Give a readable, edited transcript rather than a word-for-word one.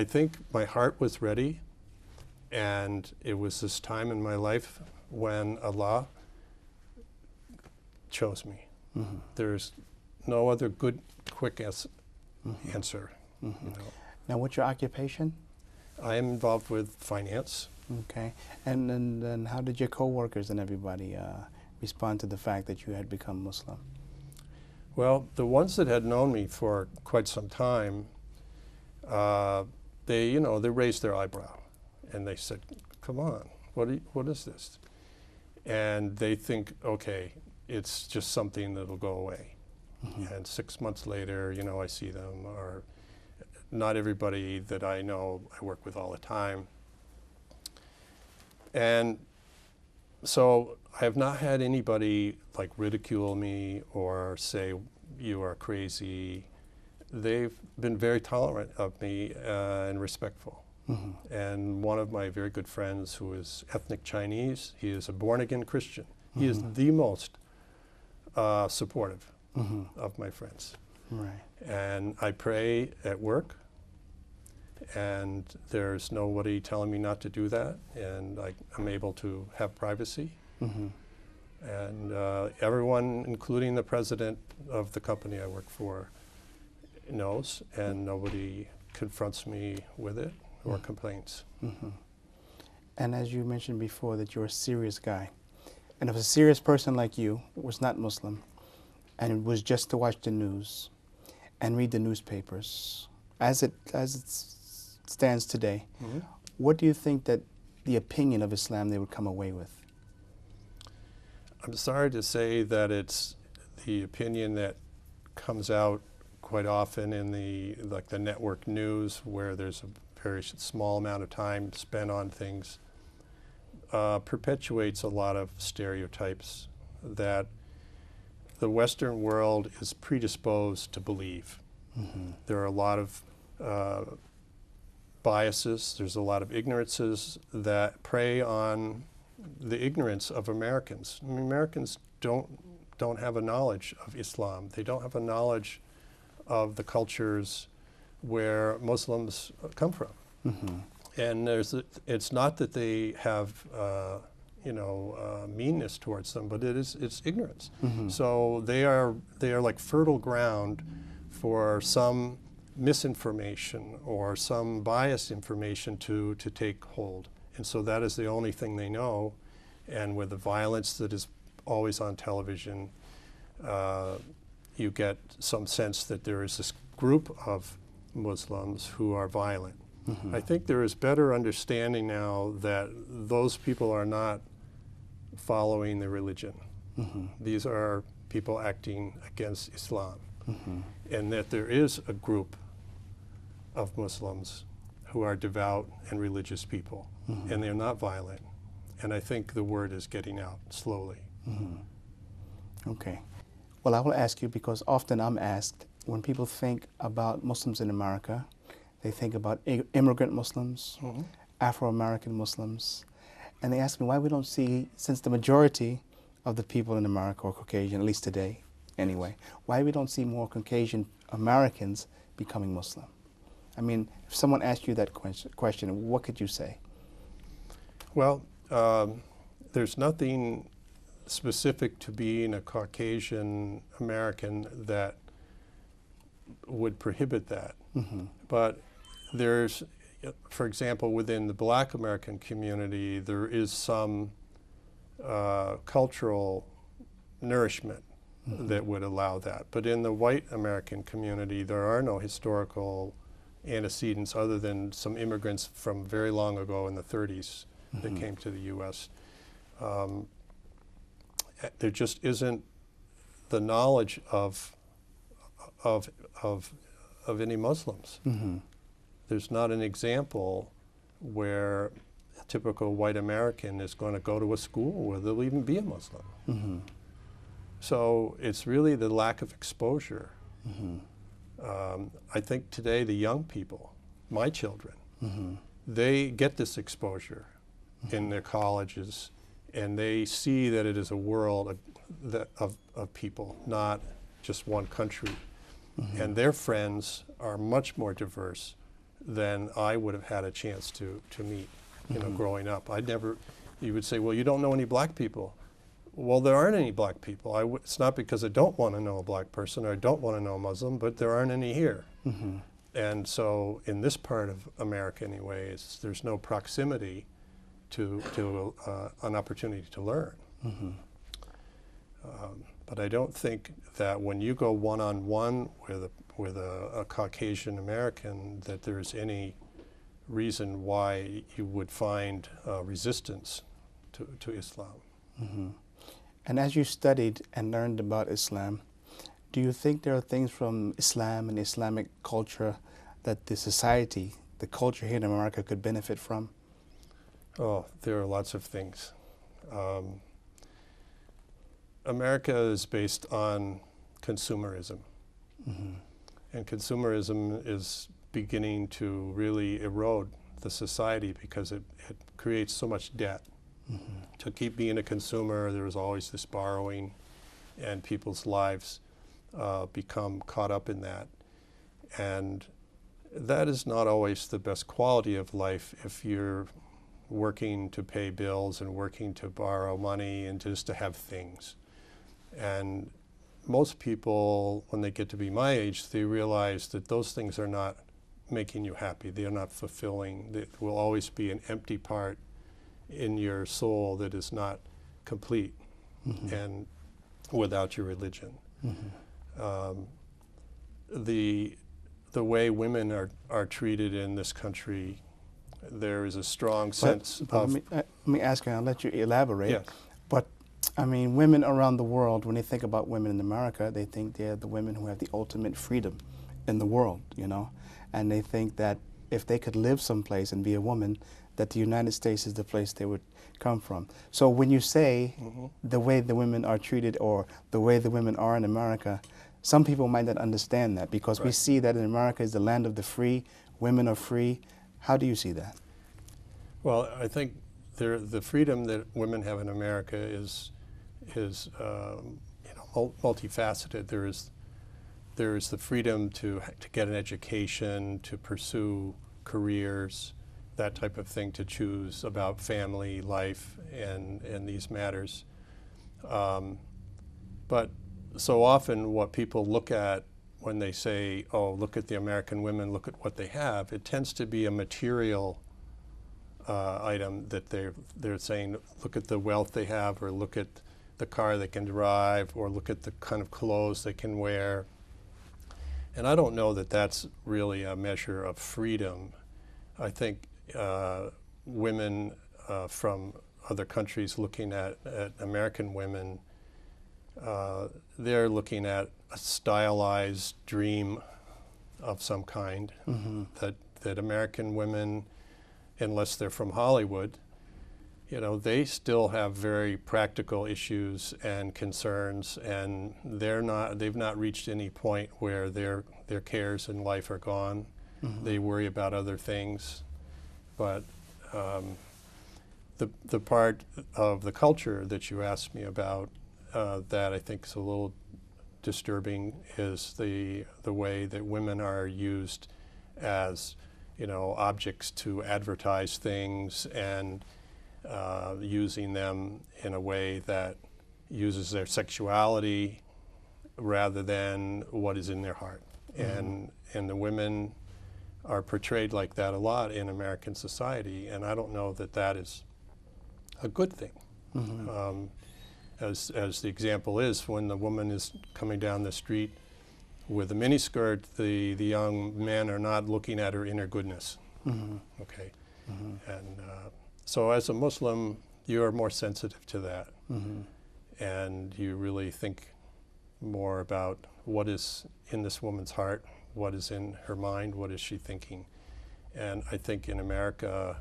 I think my heart was ready, and it was this time in my life when Allah chose me. Mm-hmm. There's no other good, quick answer. Mm-hmm. You know. Now, what's your occupation? I am involved with finance. Okay. And then how did your co-workers and everybody respond to the fact that you had become Muslim? Well, the ones that had known me for quite some time, they raised their eyebrow, and they said, "Come on, what is this?" And they think, okay, it's just something that'll go away. Mm-hmm. And 6 months later, I see them, or not everybody that I know I work with all the time. And so I have not had anybody like ridicule me or say, "You are crazy." They've been very tolerant of me and respectful. Mm-hmm. And one of my very good friends, who is ethnic Chinese, he is a born-again Christian. Mm-hmm. He is the most supportive mm-hmm. of my friends. Right. And I pray at work, and there's nobody telling me not to do that, and I'm able to have privacy. Mm-hmm. And everyone, including the president of the company I work for, knows, and nobody confronts me with it or complains. Mm-hmm. And as you mentioned before, that you're a serious guy. And if a serious person like you was not Muslim and was just to watch the news and read the newspapers, as it stands today, mm-hmm. what do you think that the opinion of Islam they would come away with? I'm sorry to say that it's the opinion that comes out quite often in the network news, where there's a very small amount of time spent on things, perpetuates a lot of stereotypes that the Western world is predisposed to believe. Mm-hmm. There are a lot of biases, there's a lot of ignorances that prey on the ignorance of Americans. I mean, Americans don't have a knowledge of Islam. They don't have a knowledge of the cultures where Muslims come from. Mm-hmm. And it's not that they have meanness towards them, but it's ignorance. Mm-hmm. So they are like fertile ground for some misinformation or some biased information to take hold. And so that is the only thing they know. And with the violence that is always on television, you get some sense that there is this group of Muslims who are violent. Mm-hmm. I think there is better understanding now that those people are not following the religion. Mm-hmm. These are people acting against Islam. Mm-hmm. And that there is a group of Muslims who are devout and religious people, mm-hmm. and they're not violent. And I think the word is getting out slowly. Mm-hmm. Okay. Well, I will ask you, because often I'm asked, when people think about Muslims in America, they think about immigrant Muslims, mm-hmm. Afro-American Muslims, and they ask me why we don't see, since the majority of the people in America are Caucasian, at least today anyway, why we don't see more Caucasian Americans becoming Muslim. I mean, if someone asked you that question, what could you say? Well, there's nothing specific to being a Caucasian American that would prohibit that. Mm-hmm. But there's, for example, within the Black American community, there is some cultural nourishment mm-hmm. that would allow that. But in the white American community, there are no historical antecedents other than some immigrants from very long ago in the 30s mm-hmm. that came to the U.S. There just isn't the knowledge of any Muslims. Mm-hmm. There's not an example where a typical white American is going to go to a school where there'll even be a Muslim. Mm-hmm. So it's really the lack of exposure. Mm-hmm. I think today the young people, my children, mm-hmm. they get this exposure mm-hmm. in their colleges, and they see that it is a world of people, not just one country. Mm-hmm. And their friends are much more diverse than I would have had a chance to meet, you know, growing up. You would say, well, you don't know any black people. Well, there aren't any black people. It's not because I don't want to know a black person or I don't want to know a Muslim, but there aren't any here. And so in this part of America anyway, there's no proximity to an opportunity to learn. But I don't think that when you go one-on-one with a Caucasian American that there's any reason why you would find resistance to Islam. And as you studied and learned about Islam, do you think there are things from Islam and Islamic culture that the society, the culture here in America could benefit from? Oh, there are lots of things. America is based on consumerism. And consumerism is beginning to really erode the society because it creates so much debt. To keep being a consumer, there's always this borrowing, and people's lives become caught up in that. And that is not always the best quality of life if you're working to pay bills and working to borrow money and just to have things. And most people, when they get to be my age, they realize that those things are not making you happy. They are not fulfilling. There will always be an empty part in your soul that is not complete and without your religion. The way women are treated in this country, there is a strong sense of... Let me ask you, and I'll let you elaborate. Yes. But, I mean, women around the world, when they think about women in America, they think they're the women who have the ultimate freedom in the world, you know? And they think that if they could live someplace and be a woman, that the United States is the place they would come from. So when you say the way the women are treated or the way the women are in America, some people might not understand that because we see that in America is the land of the free, women are free. How do you see that? Well, I think the freedom that women have in America is multifaceted. There is the freedom to get an education, to pursue careers, that type of thing, to choose about family, life, and these matters. But so often what people look at when they say, oh, look at the American women, look at what they have, it tends to be a material item that they're saying, look at the wealth they have, or look at the car they can drive, or look at the kind of clothes they can wear. And I don't know that that's really a measure of freedom. I think women from other countries looking at American women, they're looking at a stylized dream of some kind, that American women, unless they're from Hollywood, you know, they still have very practical issues and concerns, and they've not reached any point where their cares in life are gone. They worry about other things. But the part of the culture that you asked me about that I think is a little disturbing is the way that women are used as, you know, objects to advertise things, and using them in a way that uses their sexuality rather than what is in their heart. And the women are portrayed like that a lot in American society, and I don't know that that is a good thing. As the example is, when the woman is coming down the street with a miniskirt, the young men are not looking at her inner goodness. Okay, and so as a Muslim, you are more sensitive to that, and you really think more about what is in this woman's heart, what is in her mind, what is she thinking. And I think in America,